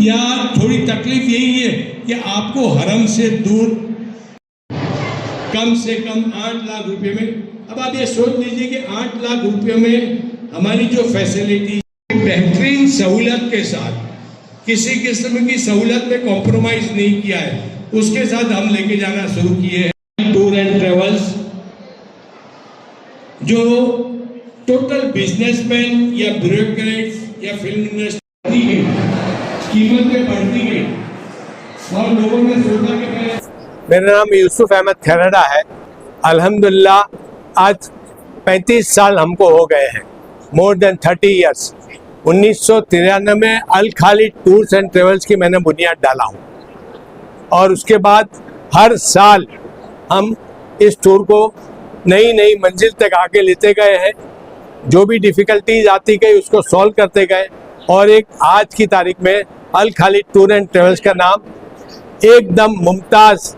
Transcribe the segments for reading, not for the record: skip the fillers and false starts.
या थोड़ी तकलीफ यही है कि आपको हरम से दूर कम से कम 8 लाख रुपए में, अब आप ये सोच लीजिए कि 8 लाख रुपए में हमारी जो फैसिलिटी बेहतरीन सहूलत के साथ, किसी किस्म की सहूलत में कॉम्प्रोमाइज नहीं किया है, उसके साथ हम लेके जाना शुरू किए हैं टूर एंड ट्रेवल्स। जो टोटल बिजनेसमैन या ब्यूरोक्रेट्स या फिल्म इंडस्ट्री की कीमतें बढ़ती गई और लोगों ने सोचा कि मेरा नाम यूसुफ अहमद खरड़ा है। अल्हम्दुलिल्लाह आज 35 साल हमको हो गए हैं, मोर देन 30 ईयर्स। 1993 में अल खालिद टूर्स एंड ट्रेवल्स की मैंने बुनियाद डाला हूँ और उसके बाद हर साल हम इस टूर को नई नई मंजिल तक आगे लेते गए हैं। जो भी डिफ़िकल्टीज आती गई उसको सॉल्व करते गए और एक आज की तारीख में अल खालिद टूर एंड ट्रेवल्स का नाम एकदम मुमताज़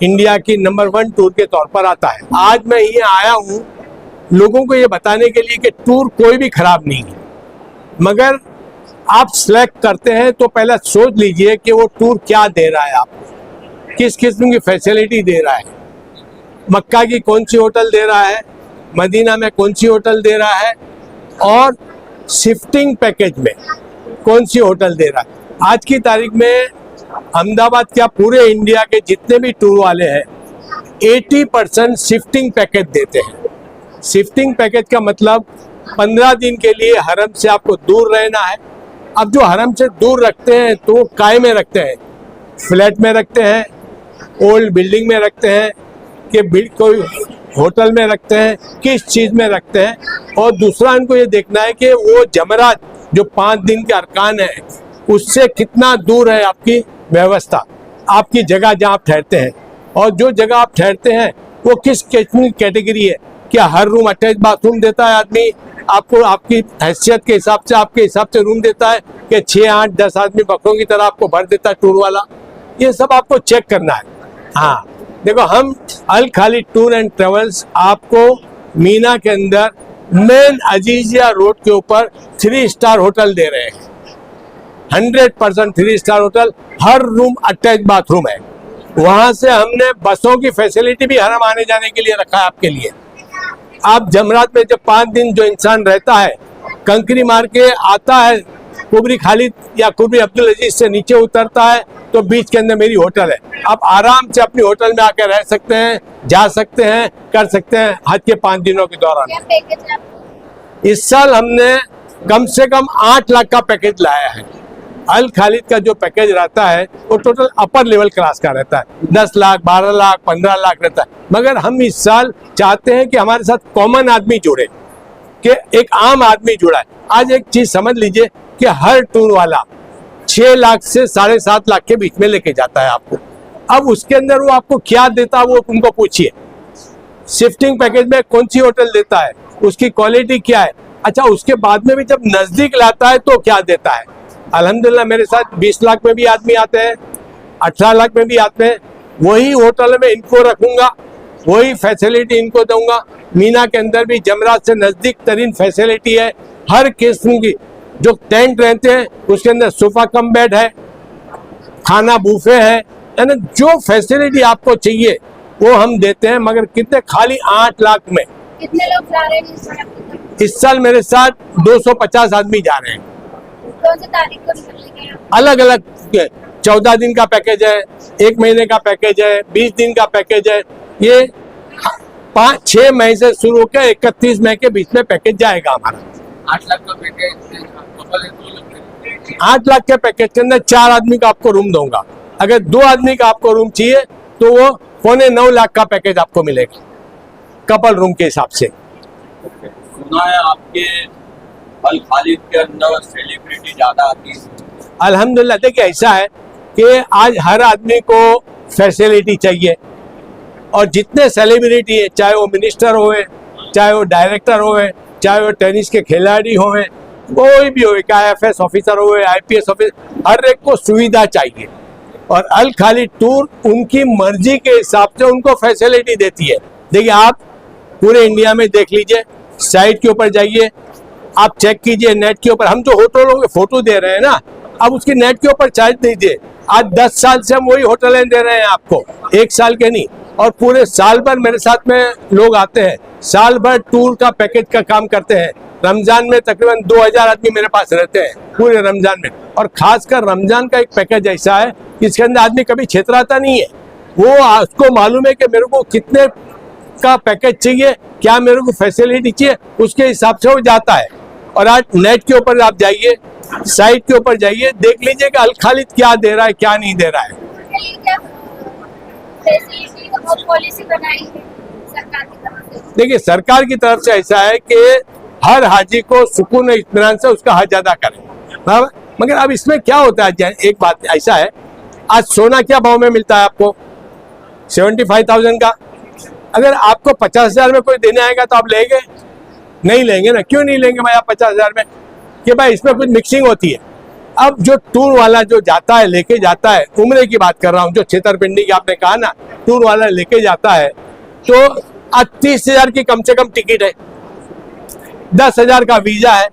इंडिया की नंबर 1 टूर के तौर पर आता है। आज मैं ये आया हूँ लोगों को ये बताने के लिए कि टूर कोई भी ख़राब नहीं है, मगर आप सेलेक्ट करते हैं तो पहले सोच लीजिए कि वो टूर क्या दे रहा है, आपको किस किस्म की फैसिलिटी दे रहा है, मक्का की कौन सी होटल दे रहा है, मदीना में कौन सी होटल दे रहा है और शिफ्टिंग पैकेज में कौन सी होटल दे रहा है। आज की तारीख में अहमदाबाद क्या पूरे इंडिया के जितने भी टूर वाले हैं 80% शिफ्टिंग पैकेज देते हैं। शिफ्टिंग पैकेज का मतलब 15 दिन के लिए हरम से आपको दूर रहना है। अब जो हरम से दूर रखते हैं तो वो काय में रखते हैं, फ्लैट में रखते हैं, ओल्ड बिल्डिंग में रखते हैं कि कोई होटल में रखते हैं, किस चीज़ में रखते हैं। और दूसरा इनको ये देखना है कि वो जमरात जो 5 दिन के अरकान है उससे कितना दूर है आपकी व्यवस्था, आपकी जगह जहाँ आप ठहरते हैं, और जो जगह आप ठहरते हैं वो किस कैटेगरी है। क्या हर रूम अटैच बाथरूम देता है आदमी आपको, आपकी हैसियत के हिसाब से, आपके हिसाब से रूम देता है कि 6, 8, 10 आदमी बकरों की तरह आपको भर देता है टूर वाला। ये सब आपको चेक करना है। हाँ देखो, हम अल खालिद टूर एंड ट्रेवल्स आपको मीना के अंदर मेन अजीजिया रोड के ऊपर 3 स्टार होटल दे रहे हैं। 100% 3 स्टार होटल, हर रूम अटैच बाथरूम है। वहां से हमने बसों की फैसिलिटी भी हरम आने जाने के लिए रखा है आपके लिए। आप जमरात में जब 5 दिन जो इंसान रहता है, कंकरी मार के आता है कुबरी खालिद या कुबरी अब्दुल अजीज से नीचे उतरता है तो बीच के अंदर मेरी होटल है। आप आराम से अपनी होटल में आकर रह सकते हैं, जा सकते हैं, कर सकते हैं हज के 5 दिनों के दौरान। इस साल हमने कम से कम 8 लाख का पैकेज लाया है। अल खालिद का जो पैकेज रहता है वो टोटल अपर लेवल क्लास का रहता है, 10 लाख, 12 लाख, 15 लाख रहता है। मगर हम इस साल चाहते हैं कि हमारे साथ कॉमन आदमी जुड़े, कि एक आम आदमी जुड़ा है। आज एक चीज समझ लीजिए कि हर टूर वाला 6 लाख से 7.5 लाख के बीच में लेके जाता है आपको। अब उसके अंदर वो आपको क्या देता है वो उनको पूछिए। शिफ्टिंग पैकेज में कौन सी होटल देता है, उसकी क्वालिटी क्या है। अच्छा, उसके बाद में भी जब नजदीक लाता है तो क्या देता है। अल्हम्दुलिल्लाह मेरे साथ 20 लाख में भी आदमी आते हैं, 18 लाख में भी आते हैं। वही होटल में इनको रखूंगा, वही फैसिलिटी इनको दूंगा। मीना के अंदर भी जमरात से नजदीक तरीन फैसिलिटी है। हर किस्म की जो टेंट रहते हैं उसके अंदर सोफा कम बेड है, खाना बुफे है, यानी जो फैसिलिटी आपको चाहिए वो हम देते हैं। मगर कितने, खाली 8 लाख में। कितने लोग जा रहे हैं इस साल मेरे साथ 250 आदमी जा रहे हैं। कौन सी तारीख को निकलेंगे? अलग अलग 14 दिन का पैकेज है, 1 महीने का पैकेज है, 20 दिन का पैकेज है। ये 5-6 मई से शुरू होकर 31 मई के बीच में पैकेज जाएगा हमारा। 8 लाख का पैकेज 8 लाख के पैकेज के अंदर 4 आदमी का आपको रूम दूंगा। अगर 2 आदमी का आपको रूम चाहिए तो वो 8.25 लाख का पैकेज आपको मिलेगा कपल रूम के हिसाब से। सुना है आपके अल खालिद के अंदर सेलिब्रिटी ज्यादा आती है। अल्हम्दुलिल्लाह देखिए, ऐसा है कि आज हर आदमी को फैसिलिटी चाहिए और जितने सेलिब्रिटी है, चाहे वो मिनिस्टर होवे, चाहे वो डायरेक्टर होवे, चाहे वो टेनिस के खिलाड़ी होवे, कोई भी हो, IAS ऑफिसर हो, IPS ऑफिसर, हर एक को सुविधा चाहिए। और अल खालिद टूर उनकी मर्जी के हिसाब से उनको फैसिलिटी देती है। देखिए, आप पूरे इंडिया में देख लीजिए, साइट के ऊपर जाइए, आप चेक कीजिए नेट के ऊपर, हम जो होटलों के फोटो दे रहे हैं ना, अब उसकी नेट के ऊपर चार्ज दीजिए। आज 10 साल से हम वही होटलें दे रहे हैं आपको, 1 साल के नहीं। और पूरे साल भर मेरे साथ में लोग आते हैं, साल भर टूर का पैकेज का काम करते हैं। रमजान में तकरीबन 2000 आदमी मेरे पास रहते हैं पूरे रमजान में। और खासकर रमजान का एक पैकेज ऐसा है इसके अंदर आदमी कभी छेतराता नहीं है। वो उसको मालूम है कि मेरे को कितने का पैकेज चाहिए, क्या मेरे को फैसिलिटी चाहिए, उसके हिसाब से वो जाता है। और आज नेट के ऊपर आप जाइए, साइट के ऊपर जाइए, देख लीजिए कि अल खालिद क्या दे रहा है क्या नहीं दे रहा है। उसके लिए क्या फैसिलिटी और पॉलिसी बनाई है सरकार की तरफ से? देखिए, सरकार की तरफ से ऐसा है कि हर हाजी को सुकून इत्मीनान से उसका हज अदा करें, बराबर। मगर अब इसमें क्या होता है, एक बात ऐसा है, आज सोना क्या भाव में मिलता है आपको? 75,000 का। अगर आपको 50,000 में कोई देने आएगा तो आप लेंगे? नहीं लेंगे ना। क्यों नहीं लेंगे भाई आप 50,000 में? कि भाई इसमें कुछ मिक्सिंग होती है। अब जो टूर वाला जो जाता है, लेके जाता है, उम्रे की बात कर रहा हूँ, जो छेतरपिंडी की आपने कहा ना, टूर वाला लेके जाता है, तो आज 30,000 की कम से कम टिकट है, 10,000 का वीजा है,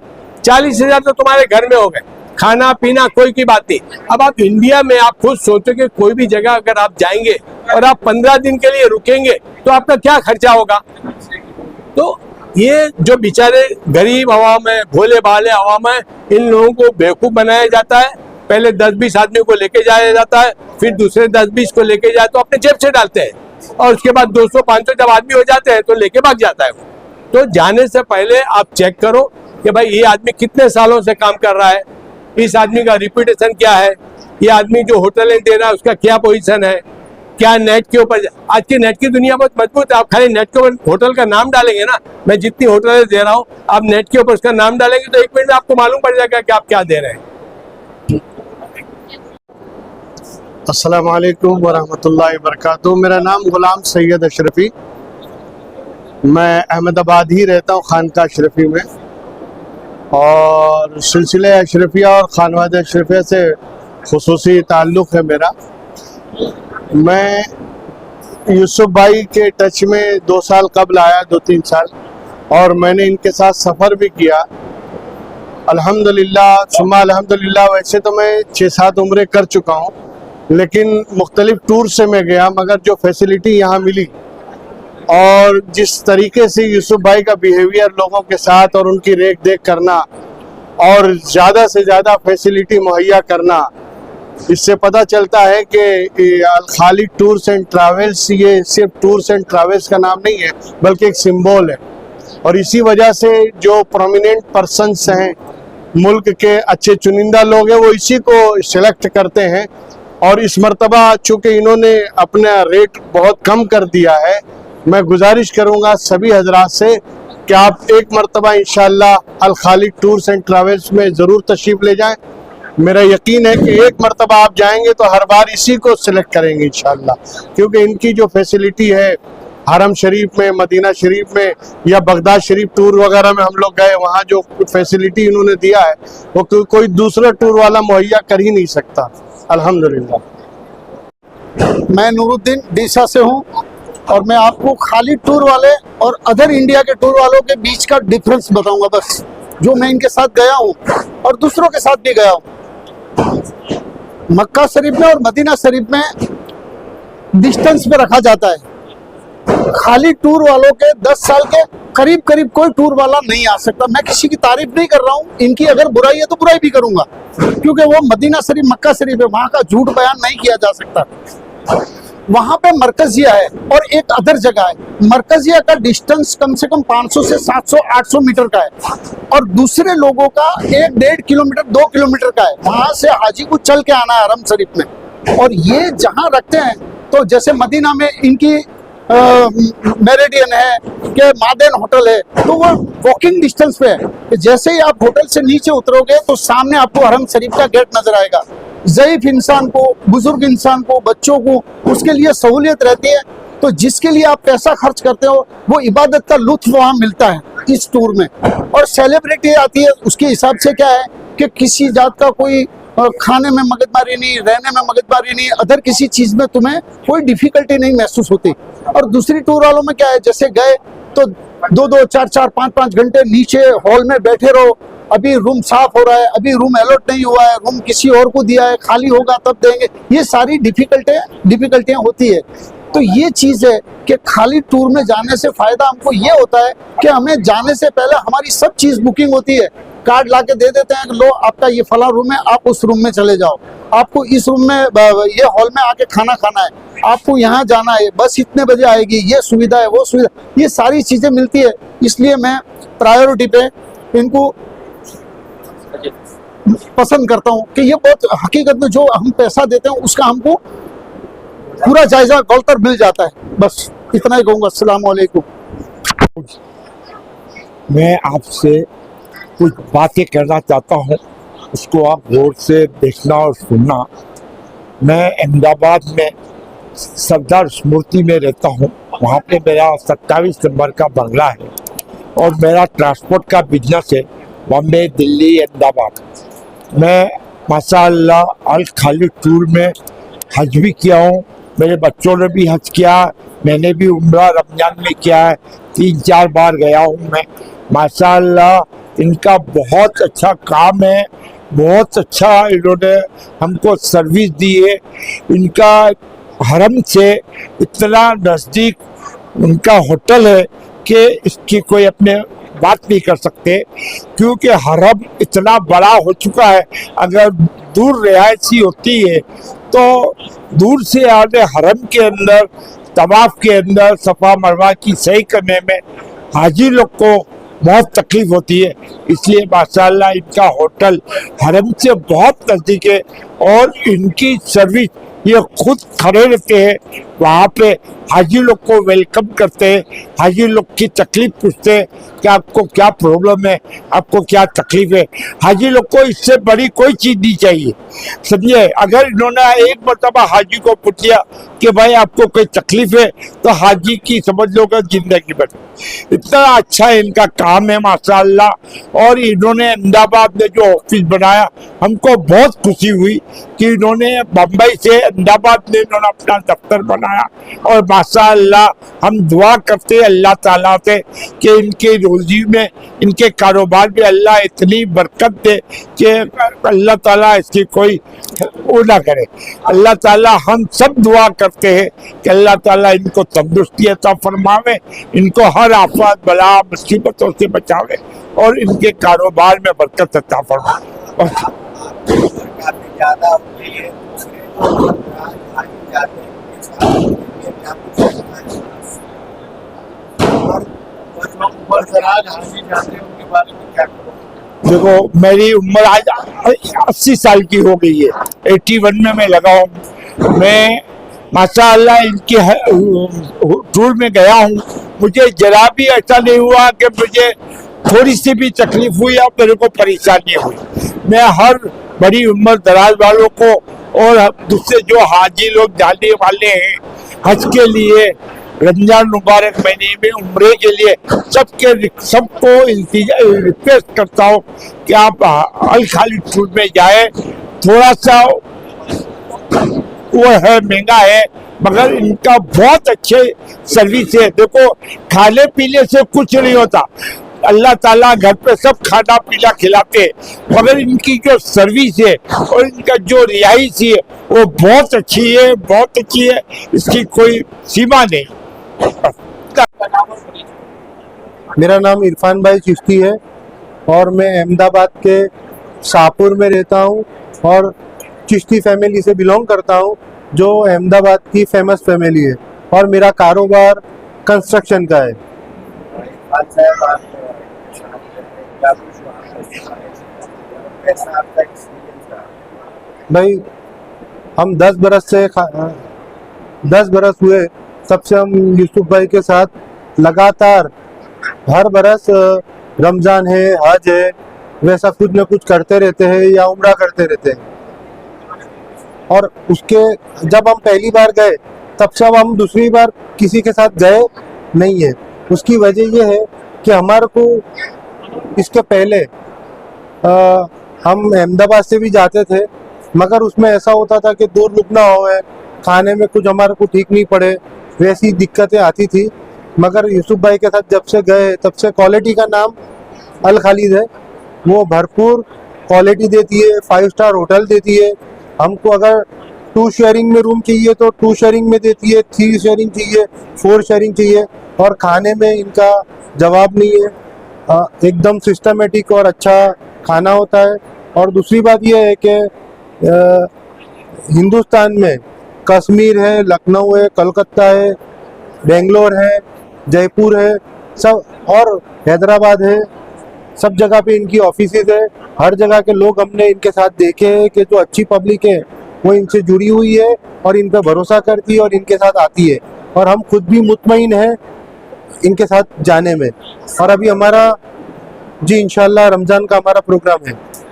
40,000 तो तुम्हारे घर में हो गए, खाना पीना कोई की बात नहीं। अब आप इंडिया में आप खुद सोचो कि कोई भी जगह अगर आप जाएंगे और आप 15 दिन के लिए रुकेंगे तो आपका क्या खर्चा होगा? तो ये जो बेचारे गरीब आवाम है, भोले भाले आवाम है, इन लोगों को बेवकूफ बनाया जाता है। पहले 10-20 आदमी को लेके जाया जाता है, फिर दूसरे 10-20 को लेके जाए तो अपने जेब से डालते हैं, और उसके बाद 200-500 जब आदमी हो जाते हैं तो लेके भाग जाता है। तो जाने से पहले आप चेक करो कि भाई ये आदमी कितने सालों से काम कर रहा है, इस आदमी का रिप्यूटेशन क्या है, ये आदमी जो होटलें दे रहा है उसका क्या पोजीशन है, क्या नेट के ऊपर। आज की नेट की दुनिया बहुत मजबूत है। आप खाली नेट के ऊपर होटल का नाम डालेंगे ना, मैं जितनी होटलें दे रहा हूँ, आप नेट के ऊपर उसका नाम डालेंगे तो 1 मिनट में आपको मालूम पड़ जाएगा कि आप क्या दे रहे हैं। अस्सलाम वालेकुम वरहमतुल्लाहि वबरकातुहू। मेरा नाम गुलाम सैयद अशरफी, मैं अहमदाबाद ही रहता हूँ, खानका अशरफी में। और सिलसिले अशरफिया और खानवाद अशरफिया से खुसूसी ताल्लुक़ है मेरा। मैं यूसुफ भाई के टच में 2 साल कबल आया, 2-3 साल, और मैंने इनके साथ सफ़र भी किया। अल्हम्दुलिल्लाह सुम्मा अल्हम्दुलिल्लाह। वैसे तो मैं 6-7 उम्रे कर चुका हूँ, लेकिन मुख्तलिफ टूर से मैं गया, मगर जो फैसिलिटी यहाँ मिली और जिस तरीके से यूसुफ भाई का बिहेवियर लोगों के साथ और उनकी रेख देख करना और ज़्यादा से ज़्यादा फैसिलिटी मुहैया करना, इससे पता चलता है कि अल खालिद टूर्स एंड ट्रैवल्स ये सिर्फ टूर्स एंड ट्रैवल्स का नाम नहीं है, बल्कि एक सिंबल है। और इसी वजह से जो प्रोमिनेंट पर्सन्स हैं, मुल्क के अच्छे चुनिंदा लोग हैं, वो इसी को सिलेक्ट करते हैं। और इस मर्तबा चूँकि इन्होंने अपना रेट बहुत कम कर दिया है, मैं गुजारिश करूँगा सभी हजरात से कि आप एक मर्तबा इंशाअल्लाह अल खालिद टूर्स एंड ट्रैवल्स में ज़रूर तशरीफ़ ले जाएं। मेरा यकीन है कि एक मर्तबा आप जाएंगे तो हर बार इसी को सिलेक्ट करेंगे इंशाअल्लाह, क्योंकि इनकी जो फैसिलिटी है हरम शरीफ में, मदीना शरीफ में या बगदाद शरीफ टूर वगैरह में हम लोग गए, वहाँ जो फैसिलिटी इन्होंने दिया है वो कोई दूसरा टूर वाला मुहैया कर ही नहीं सकता। अल्हम्दुलिल्लाह। मैं नूरुद्दीन डीसा से हूँ और मैं आपको खालिद टूर वाले और अदर इंडिया के टूर वालों के बीच का डिफरेंस बताऊंगा, बस जो मैं इनके साथ गया हूँ और दूसरों के साथ भी गया हूँ। मक्का शरीफ में और मदीना शरीफ में डिस्टेंस पे रखा जाता है। खालिद टूर वालों के 10 साल के करीब करीब कोई टूर वाला नहीं आ सकता। मैं किसी की तारीफ नहीं कर रहा हूँ, इनकी अगर बुराई है तो बुराई भी करूंगा, क्योंकि वो मदीना शरीफ मक्का शरीफ है, वहाँ का झूठ बयान नहीं किया जा सकता। वहाँ पे मरकजिया है और एक अदर जगह है। मरकजिया का डिस्टेंस कम से कम 500 से 700-800 मीटर का है और दूसरे लोगों का 1-1.5 किलोमीटर 2 किलोमीटर का है। वहाँ से हाजी को चल के आना है हरम शरीफ में। और ये जहाँ रखते हैं, तो जैसे मदीना में इनकी मेरिडियन है कि मादेन होटल है, तो वो वॉकिंग डिस्टेंस पे है। जैसे ही आप होटल से नीचे उतरोगे तो सामने आपको हरम शरीफ का गेट नजर आएगा। ज़ईफ इंसान को, बुजुर्ग इंसान को, बच्चों को, उसके लिए सहूलियत रहती है। तो जिसके लिए आप पैसा खर्च करते हो वो इबादत का लुत्फ वहाँ मिलता है इस टूर में। और सेलिब्रिटी आती है, उसके हिसाब से क्या है कि किसी जात का कोई खाने में मगजमारी नहीं, रहने में मगजमारी नहीं, अदर किसी चीज़ में तुम्हें कोई डिफिकल्टी नहीं महसूस होती। और दूसरी टूर वालों में क्या है, जैसे गए तो 2-2, 4-4, 5-5 घंटे नीचे हॉल में बैठे रहो, अभी रूम साफ हो रहा है, अभी रूम अलॉट नहीं हुआ है, रूम किसी और को दिया है, खाली होगा तब देंगे, ये सारी डिफिकल्टियां होती है। तो ये चीज है कि खाली टूर में जाने से फायदा हमको ये होता है कि हमें जाने से पहले हमारी सब चीज बुकिंग होती है, कार्ड लाके दे देते हैं कि लो आपका ये फला रूम है, आप उस रूम में चले जाओ, आपको इस रूम में ये हॉल में आके खाना खाना है, आपको यहाँ जाना है, बस इतने बजे आएगी, ये सुविधा है वो सुविधा, ये सारी चीजें मिलती है। इसलिए मैं प्रायोरिटी पे इनको पसंद करता हूँ कि ये बहुत हकीकत में जो हम पैसा देते हैं उसका हमको पूरा जायजा गौलतर मिल जाता है। बस इतना ही कहूँगा। अस्सलाम वालेकुम। मैं आपसे कुछ बातें करना चाहता हूँ, उसको आप गौर से देखना और सुनना। मैं अहमदाबाद में सरदार स्मृति में रहता हूँ, वहाँ पे मेरा 27 नंबर का बंगला है और मेरा ट्रांसपोर्ट का बिजनेस है बॉम्बे, दिल्ली, अहमदाबाद। मैं माशाअल्लाह अल खालिद टूर में हज भी किया हूँ, मेरे बच्चों ने भी हज किया, मैंने भी उम्रा रमजान में किया है, 3-4 बार गया हूँ मैं। माशाअल्लाह इनका बहुत अच्छा काम है, बहुत अच्छा इन्होंने हमको सर्विस दी है। इनका हरम से इतना नज़दीक उनका होटल है कि इसकी कोई अपने बात नहीं कर सकते, क्योंकि हरम इतना बड़ा हो चुका है। अगर दूर रिहायशी होती है तो दूर से आने हरम के अंदर, तवाफ के अंदर सफ़ा मरवा की सही करने में हाजी लोग को बहुत तकलीफ होती है। इसलिए माशाअल्लाह इनका होटल हरम से बहुत नज़दीक है और इनकी सर्विस ये खुद खड़े रहते हैं वहाँ पे, हाजी लोग को वेलकम करते हैं, हाजी लोग की तकलीफ पूछते हैं कि आपको क्या प्रॉब्लम है, आपको क्या तकलीफ है। हाजी लोग को इससे बड़ी कोई चीज़ नहीं चाहिए, समझे। अगर इन्होंने एक मरतबा हाजी को पूछ लिया कि भाई आपको कोई तकलीफ है, तो हाजी की समझ लो कि जिंदगी बन। इतना अच्छा इनका काम है माशाअल्लाह। और इन्होंने अहमदाबाद में जो ऑफिस बनाया, हमको बहुत खुशी हुई कि इन्होंने बम्बई से अहमदाबाद में इन्होंने अपना दफ्तर बनाया। और माशाअल्लाह हम दुआ करते हैं अल्लाह ताला से कि इनके रोजी में, इनके कारोबार में अल्लाह इतनी बरकत दे कि अल्लाह ताला इसकी कोई वो ना करे। अल्लाह ताला हम सब दुआ करते हैं कि अल्लाह ताला इनको तंदुरुस्ती अता फरमावे, इनको हर आफत बला मुसीबतों से बचावे और इनके कारोबार में बरकत अता फरमावे। काफी ज्यादा होती है, देखो मेरी उम्र आज 80 साल की हो गई है, 81 में मैं लगा हूँ। मैं माशाअल्लाह इनके टूर में गया हूँ, मुझे जरा भी ऐसा नहीं हुआ कि मुझे थोड़ी सी भी तकलीफ हुई या मेरे को परेशानी हुई। मैं हर बड़ी उम्र दराज वालों को और दूसरे जो हाजी लोग जाने वाले हैं हज के लिए, रमजान मुबारक महीने में उम्रे के लिए, सबको रिक्वेस्ट करता हूँ कि आप अल खालिद टूर में जाए। थोड़ा सा वो है, महंगा है, मगर इनका बहुत अच्छे सर्विस है। देखो खाने पीने से कुछ नहीं होता, अल्लाह ताला घर पे सब खाना पीना खिलाते हैं, मगर इनकी जो सर्विस है और इनका जो रिहाइश है वो बहुत अच्छी है, बहुत अच्छी है, इसकी कोई सीमा नहीं। मेरा नाम इरफान भाई चिश्ती है और मैं अहमदाबाद के शाहपुर में रहता हूँ और चिश्ती फैमिली से बिलोंग करता हूँ, जो अहमदाबाद की फेमस फैमिली है और मेरा कारोबार कंस्ट्रक्शन का है। भाई हम 10 बरस हुए तब से हम यूसुफ भाई के साथ लगातार हर बरस रमजान है, हज है, वैसा कुछ न कुछ करते रहते हैं या उम्रा करते रहते हैं। और उसके जब हम पहली बार गए तब से अब हम दूसरी बार किसी के साथ गए नहीं है। उसकी वजह यह है कि हमारे को इसके पहले हम अहमदाबाद से भी जाते थे, मगर उसमें ऐसा होता था कि दूर रुकना हो, खाने में कुछ हमारे को ठीक नहीं पड़े, वैसी दिक्कतें आती थी। मगर यूसुफ भाई के साथ जब से गए तब से क्वालिटी का नाम अल खालिद है वो भरपूर क्वालिटी देती है, 5 स्टार होटल देती है। हमको अगर 2 शेयरिंग में रूम चाहिए तो 2 शेयरिंग में देती है, 3 शेयरिंग चाहिए, 4 शेयरिंग चाहिए। और खाने में इनका जवाब नहीं है, एकदम सिस्टमेटिक और अच्छा खाना होता है। और दूसरी बात यह है कि हिंदुस्तान में कश्मीर है, लखनऊ है, कलकत्ता है, बेंगलोर है, जयपुर है, सब, और हैदराबाद है, सब जगह पे इनकी ऑफिसेज है। हर जगह के लोग हमने इनके साथ देखे हैं कि जो अच्छी पब्लिक है वो इनसे जुड़ी हुई है और इन पे भरोसा करती है और इनके साथ आती है। और हम खुद भी मुतमईन हैं इनके साथ जाने में। और अभी हमारा जी इंशाल्लाह रमज़ान का हमारा प्रोग्राम है।